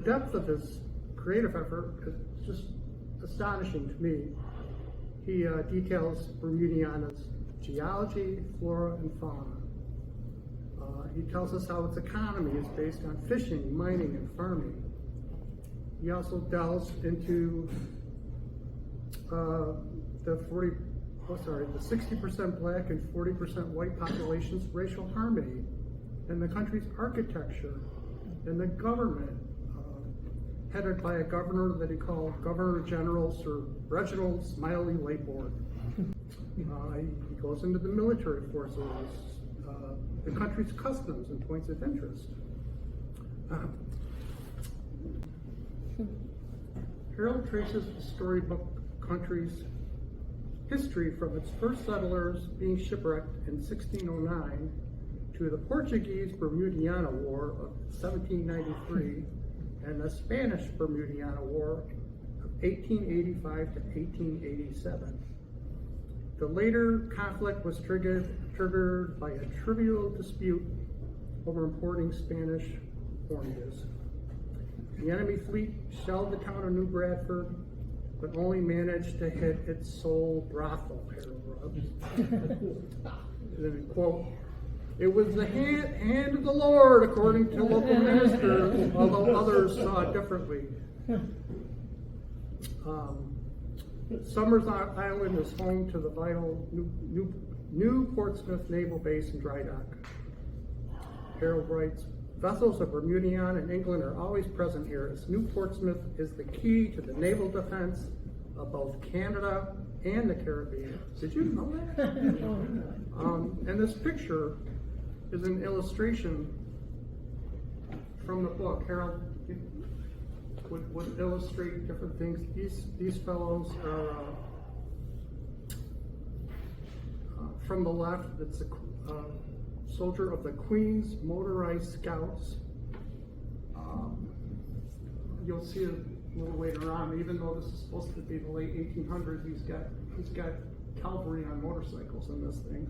depth of his creative effort is just astonishing to me. He details Bermudiana's geology, flora, and fauna. He tells us how its economy is based on fishing, mining, and farming. He also delves into the 60% black and 40% white population's racial harmony, and the country's architecture, and the government, headed by a governor that he called Governor General Sir Reginald Smiley Laybourne. He goes into the military forces, the country's customs and points of interest. Harold traces the storybook country's history from its first settlers being shipwrecked in 1609 to the Portuguese Bermudiana War of 1793 and the Spanish Bermudiana War of 1885 to 1887. The later conflict was triggered by a trivial dispute over importing Spanish oranges. The enemy fleet shelled the town of New Bradford, but only managed to hit its sole brothel, Harold Rubs. And then, quote, "It was the hand of the Lord, according to local ministers, although others saw it differently." Somers Island is home to the vital New Portsmouth Naval Base and Dry Dock. Harold writes, "Vessels of Bermudiana and England are always present here, as New Portsmouth is the key to the naval defense of both Canada and the Caribbean." Did you know that? And this picture is an illustration from the book. Harold would illustrate different things. These fellows are from the left. It's a soldier of the Queen's Motorized Scouts. You'll see it a little later on. Even though this is supposed to be the late 1800s, he's got cavalry on motorcycles in this thing.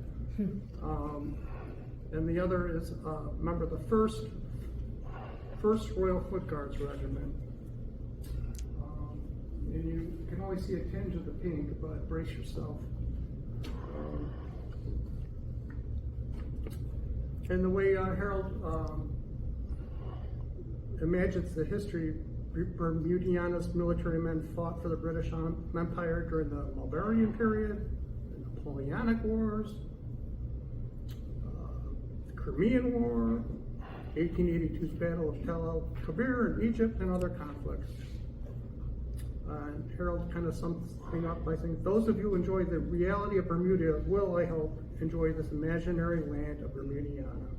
And the other is member of the first Royal Foot Guards Regiment. And you can only see a tinge of the pink, but brace yourself. And the way Harold imagines the history, Bermudiana's military men fought for the British Empire during the Mulberrian period, the Napoleonic Wars, the Crimean War, 1882's Battle of Tel el-Kebir in Egypt, and other conflicts. And Harold kind of sums things up by saying, "Those of you who enjoy the reality of Bermuda will, I hope, enjoy this imaginary land of Bermudiana."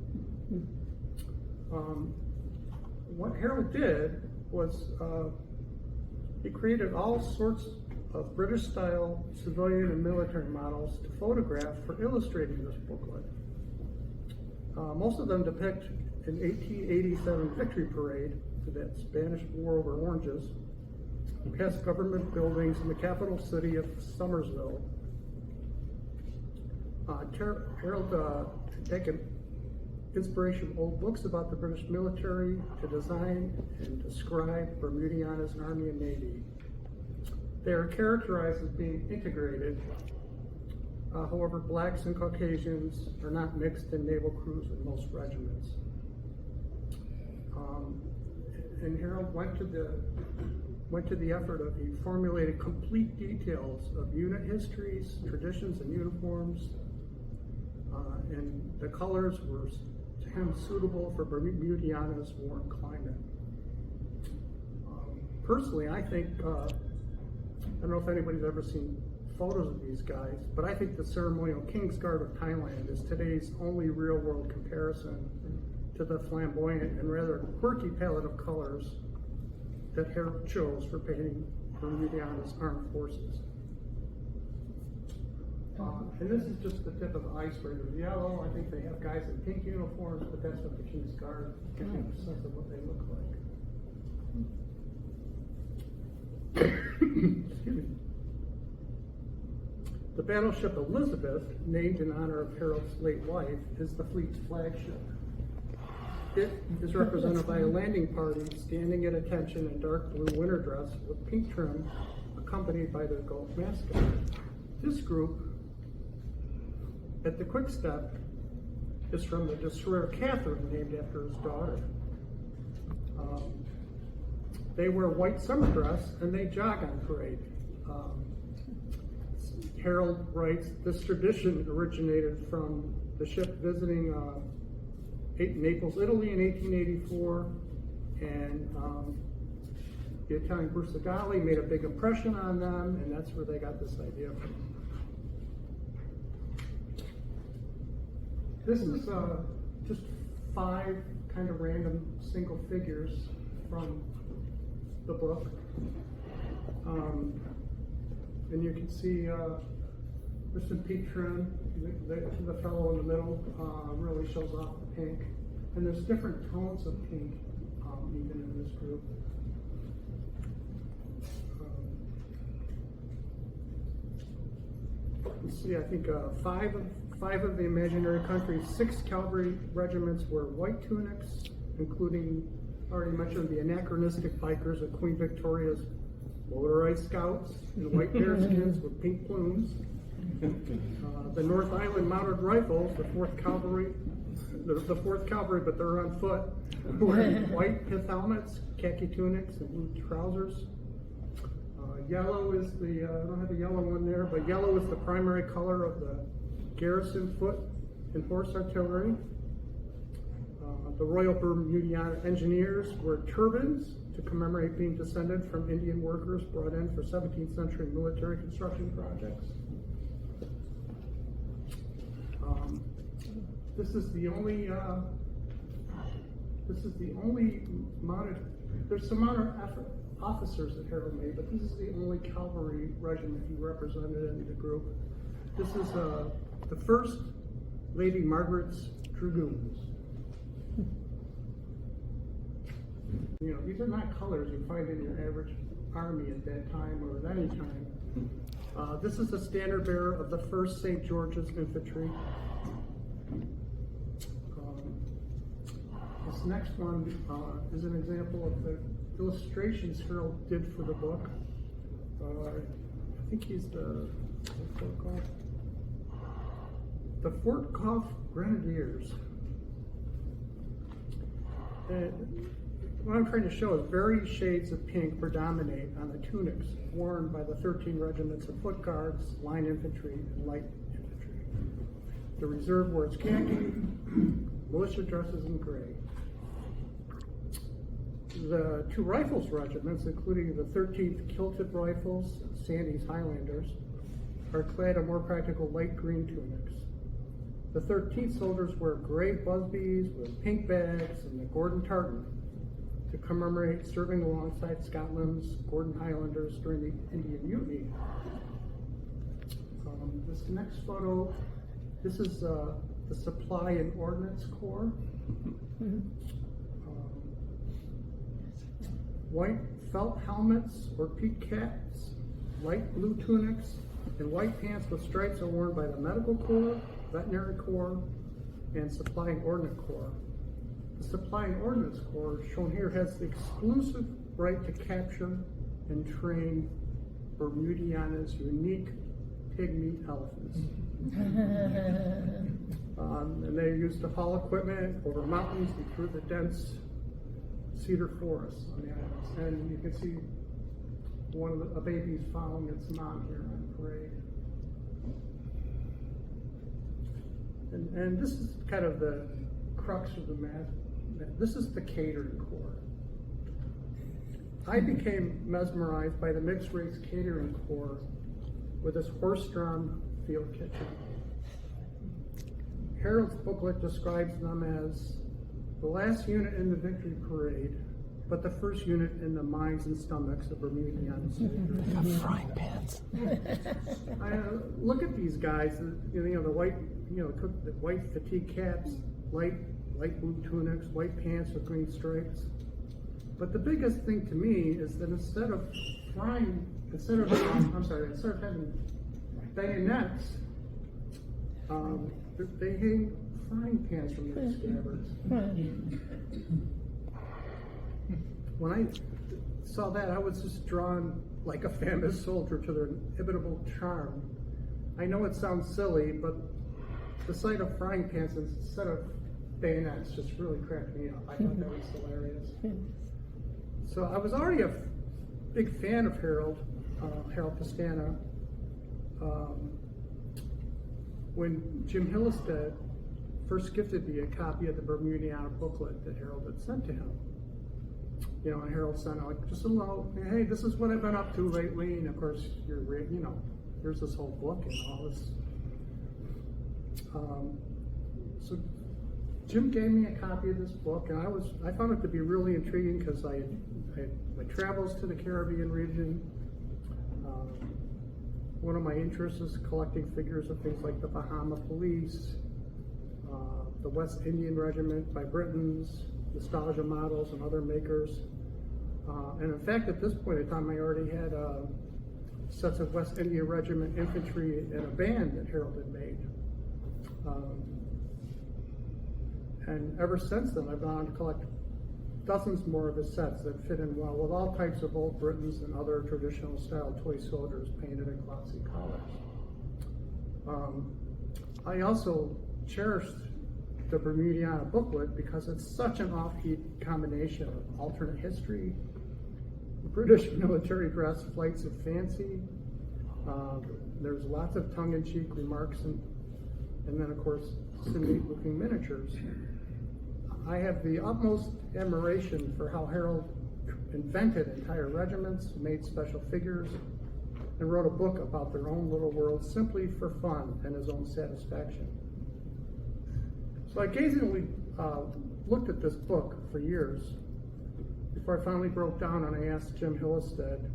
What Harold did was he created all sorts of British-style civilian and military models to photograph for illustrating this booklet. Most of them depict an 1887 victory parade to that Spanish war over oranges, past government buildings in the capital city of Somersville. Harold taken inspiration from old books about the British military to design and describe Bermudiana's Army and Navy. They are characterized as being integrated. However, blacks and Caucasians are not mixed in naval crews in most regiments. And Harold went to the effort of, he formulated complete details of unit histories, traditions, and uniforms, and the colors were to him suitable for Bermudiana's warm climate. Personally, I think, I don't know if anybody's ever seen photos of these guys, but I think the ceremonial King's Guard of Thailand is today's only real-world comparison to the flamboyant and rather quirky palette of colors that Harold chose for painting Bermudiana's armed forces. And this is just the tip of the iceberg. The yellow, I think they have guys in pink uniforms, but that's what the King's Guard gives you a sense of what they look like. Excuse me. The battleship Elizabeth, named in honor of Harold's late wife, is the fleet's flagship. It is represented by a landing party standing at attention in dark blue winter dress with pink trim, accompanied by their Gulf mascot. This group, at the quick step, is from the destroyer Catherine, named after his daughter. They wear white summer dress and they jog on parade. Harold writes, this tradition originated from the ship visiting Naples, Italy in 1884, and the Italian Bersagali made a big impression on them, and that's where they got this idea from. This is just 5 kind of random single figures from the book. And you can see there's some pink trim. The fellow in the middle really shows off the pink. And there's different tones of pink even in this group. Let's see, I think 5 of the imaginary countries, 6 cavalry regiments wear white tunics, including, already mentioned, the anachronistic bikers of Queen Victoria's motorized scouts in white bearskins with pink plumes. The North Island Mounted Rifles, the 4th Cavalry, but they're on foot, wearing white pith helmets, khaki tunics, and blue trousers. Yellow is the, I don't have a yellow one there, but yellow is the primary color of the garrison foot and horse artillery. The Royal Bermudiana Engineers wear turbans to commemorate being descended from Indian workers brought in for 17th century military construction projects. This is the only mounted, there's some mounted officers that Harold made, but this is the only cavalry regiment he represented in the group. This is the 1st Lady Margaret's Dragoons. You know, these are not colors you find in your average army at that time or at any time. This is the standard bearer of the 1st St. George's Infantry. This next one is an example of the illustrations Harold did for the book. I think he's the Fort Gough Grenadiers. What I'm trying to show is varied shades of pink predominate on the tunics worn by the 13 regiments of foot guards, line infantry, and light infantry. The reserve wears khaki, militia dresses in gray. The 2 rifles regiments, including the 13th Kilted Rifles, Sandy's Highlanders, are clad in more practical light green tunics. The 13th soldiers wear gray busbies with pink bags and the Gordon tartan to commemorate serving alongside Scotland's Gordon Highlanders during the Indian Mutiny. This next photo, this is the Supply and Ordnance Corps. White felt helmets or peaked caps, light blue tunics, and white pants with stripes are worn by the Medical Corps, Veterinary Corps, and Supply and Ordnance Corps. The Supply and Ordnance Corps, shown here, has the exclusive right to capture and train Bermudiana's unique pig meat elephants. And they used to haul equipment over mountains and through the dense cedar forests on the islands. And you can see a baby's following its mom here on parade. And this is kind of the crux of the math. This is the catering corps. I became mesmerized by the mixed race catering corps with its horse-drawn field kitchen. Harold's booklet describes them as the last unit in the victory parade, but the first unit in the minds and stomachs of Bermudiana soldiers. Got frying pans. Look at these guys. The white, the white fatigue caps, light blue tunics, white pants with green stripes. But the biggest thing to me is that instead of having bayonets, they hang frying pans from their scabbards. When I saw that, I was just drawn like a famous soldier to their inimitable charm. I know it sounds silly, but the sight of frying pans instead of bayonets just really cracked me up. I thought that was hilarious. So I was already a big fan of Harold Pestana. When Jim Hillestead first gifted me a copy of the Bermudiana booklet that Harold had sent to him, you know, and Harold sent out just a little, hey, this is what I've been up to lately, and of course, here's this whole book and all this. So Jim gave me a copy of this book, and I found it to be really intriguing because I had my travels to the Caribbean region. One of my interests is collecting figures of things like the Bahama Police, the West Indian Regiment by Britons, nostalgia models and other makers. And in fact, at this point in time, I already had sets of West India Regiment infantry and a band that Harold had made. And ever since then, I've gone on to collect dozens more of his sets that fit in well with all types of old Britons and other traditional style toy soldiers painted in glossy colors. I also cherished the Bermudiana booklet because it's such an offbeat combination of alternate history, British military dress, flights of fancy. There's lots of tongue-in-cheek remarks and then of course symbolic-looking miniatures. I have the utmost admiration for how Harold invented entire regiments, made special figures, and wrote a book about their own little world simply for fun and his own satisfaction. So I occasionally looked at this book for years before I finally broke down and I asked Jim Hillestead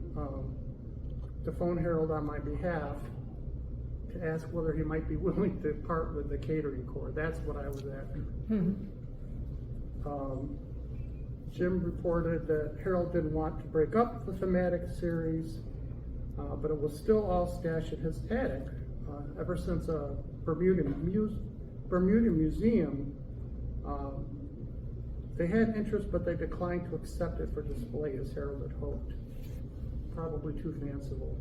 to phone Harold on my behalf to ask whether he might be willing to part with the catering corps. That's what I was after. Jim reported that Harold didn't want to break up the thematic series, but it was still all stashed in his attic ever since a Bermuda museum. They had interest, but they declined to accept it for display as Harold had hoped. Probably too fanciful.